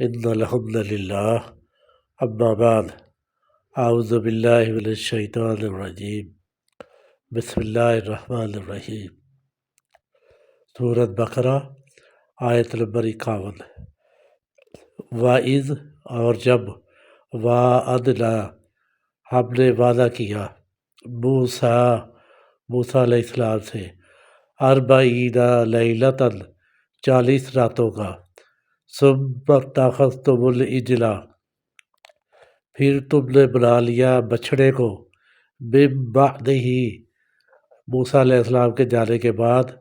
ان الحمد للہ اما بعد اعوذ باللہ من الشیطان الرجیم بسم اللہ الرحمن الرحیم۔ سورۃ بقرہ آیت نمبر 51۔ وَإِذْ اور جب وعدنا ہم نے وعدہ کیا موسیٰ علیہ السلام سے 40 لیلۃ 40 راتوں کا ثم اتخذتم العجل پھر تم نے بنا لیا بچھڑے کو من بعدہ موسیٰ علیہ السلام کے جانے کے بعد،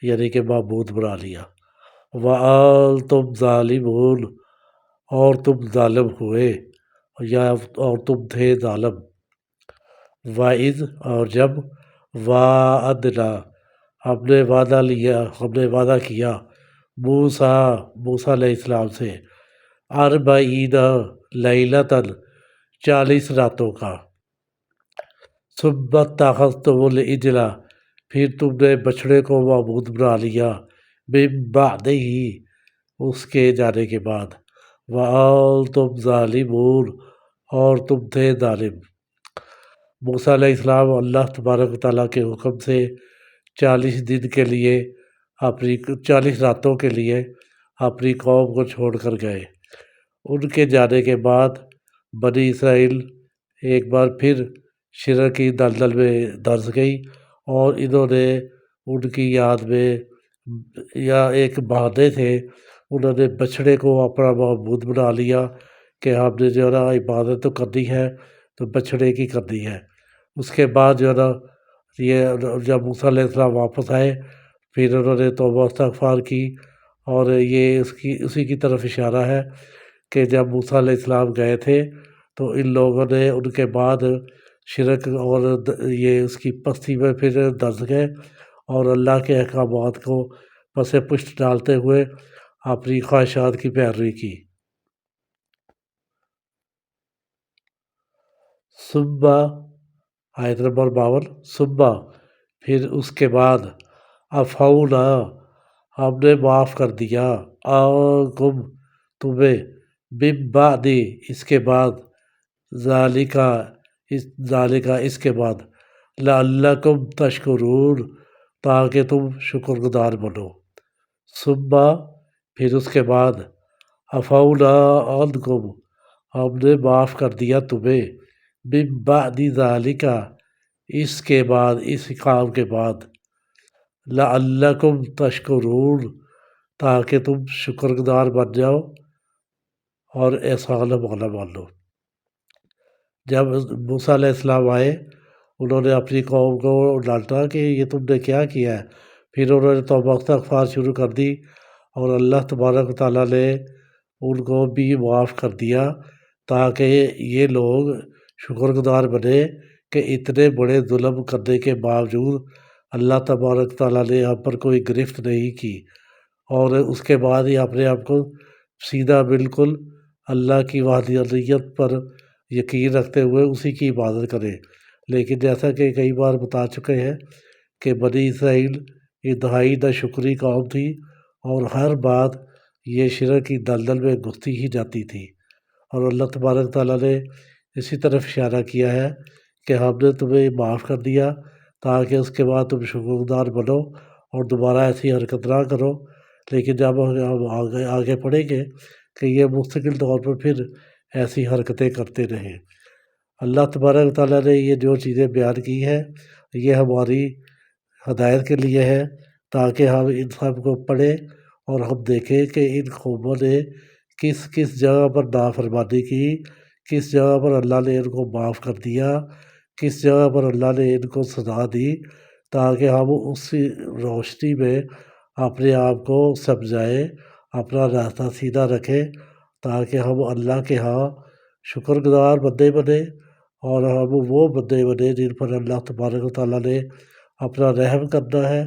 یعنی کہ معبود بنا لیا۔ وَأَنْتُمْ ظَالِمُونَ اور تم ظالم ہوئے یا اور تم تھے ظالم۔ وَإِذْ اور جب وعدنا ہم نے وعدہ کیا موسیٰ علیہ السلام سے 40 لیلۃ 40 راتوں کا ثم اتخذتم العجل پھر تم نے بچھڑے کو معبود بنا لیا من بعدہ اس کے جانے کے بعد، وَأَنْتُمْ ظَالِمُونَ اور تم تھے ظالم۔ موسیٰ علیہ السلام اللہ تبارک و تعالیٰ کے حکم سے 40 دن کے لیے 40 راتوں کے لیے اپنی قوم کو چھوڑ کر گئے۔ ان کے جانے کے بعد بنی اسرائیل ایک بار پھر شرک کی دلدل میں دھنس گئی، اور انہوں نے ان کی یاد میں یا ایک بہانے تھے، انہوں نے بچھڑے کو اپنا معبود بنا لیا کہ ہم نے جو ہے نا عبادت تو کرنی ہے تو بچھڑے کی کرنی ہے۔ اس کے بعد جو ہے نا یہ جب موسیٰ علیہ السلام واپس آئے پھر انہوں نے توبہ استغفار کی، اور یہ اسی کی طرف اشارہ ہے کہ جب موسیٰ علیہ السلام گئے تھے تو ان لوگوں نے ان کے بعد شرک اور یہ اس کی پستی میں پھر دھنس گئے، اور اللہ کے احکامات کو پس پشت ڈالتے ہوئے اپنی خواہشات کی پیروی کی۔ ثم آیت نمبر 52۔ ثم پھر اس کے بعد عفونا ہم نے معاف کر دیا عنکم تمہیں من بعد اس کے بعد ذالک اس کے بعد لعلکم تشکرون تاکہ تم شکر گزار بنو۔ ثم پھر اس کے بعد عفونا عنکم ہم نے معاف کر دیا تمہیں من بعد ذالک اس کے بعد اس کام کے بعد لعلکم تشکرون تاکہ تم شکر گزار بن جاؤ اور احسان مولا مان لو۔ جب موسیٰ علیہ السلام آئے انہوں نے اپنی قوم کو ڈانٹا کہ یہ تم نے کیا کیا ہے، پھر انہوں نے توبہ استغفار شروع کر دی، اور اللہ تبارک و تعالیٰ نے ان کو بھی معاف کر دیا تاکہ یہ لوگ شکر گزار بنے کہ اتنے بڑے ظلم کرنے کے باوجود اللہ تبارک و تعالیٰ نے ہم پر کوئی گرفت نہیں کی، اور اس کے بعد ہی اپنے آپ کو سیدھا بالکل اللہ کی وحدانیت پر یقین رکھتے ہوئے اسی کی عبادت کرے۔ لیکن جیسا کہ کئی بار بتا چکے ہیں کہ بنی اسرائیل انتہائی ناشکری قوم تھی، اور ہر بات یہ شرک کی دلدل میں گھستی ہی جاتی تھی، اور اللہ تبارک تعالیٰ نے اسی طرف اشارہ کیا ہے کہ ہم نے تمہیں معاف کر دیا تاکہ اس کے بعد تم شکر گزار بنو اور دوبارہ ایسی حرکت نہ کرو۔ لیکن جب ہم آگے پڑھیں گے کہ یہ مستقل طور پر پھر ایسی حرکتیں کرتے رہیں۔ اللہ تبارک تعالیٰ نے یہ جو چیزیں بیان کی ہیں یہ ہماری ہدایت کے لیے ہے، تاکہ ہم ان سب کو پڑھیں اور ہم دیکھیں کہ ان قوموں نے کس کس جگہ پر نافرمانی کی، کس جگہ پر اللہ نے ان کو معاف کر دیا، کس جگہ پر اللہ نے ان کو سزا دی، تاکہ ہم اسی روشنی میں اپنے آپ کو سمجھائیں، اپنا راستہ سیدھا رکھیں، تاکہ ہم اللہ کے ہاں شکر گزار بندے بنیں، اور ہم وہ بندے بنیں جن پر اللہ تبارک و تعالیٰ نے اپنا رحم کرنا ہے،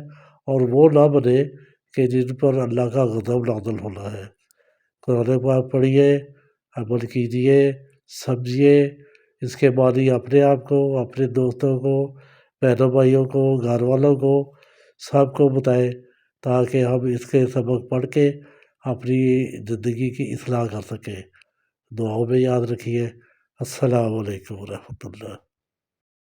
اور وہ نہ بنے کہ جن پر اللہ کا غضب نازل ہونا ہے۔ قرآن پاک پڑھیے، عمل کیجیے، سمجھیے، اس کے معنی اپنے آپ کو، اپنے دوستوں کو، بہنوں بھائیوں کو، گھر والوں کو، سب کو بتائیں، تاکہ ہم اس کے سبق پڑھ کے اپنی زندگی کی اصلاح کر سکیں۔ دعاؤں میں یاد رکھیے۔ السلام علیکم ورحمۃ اللہ۔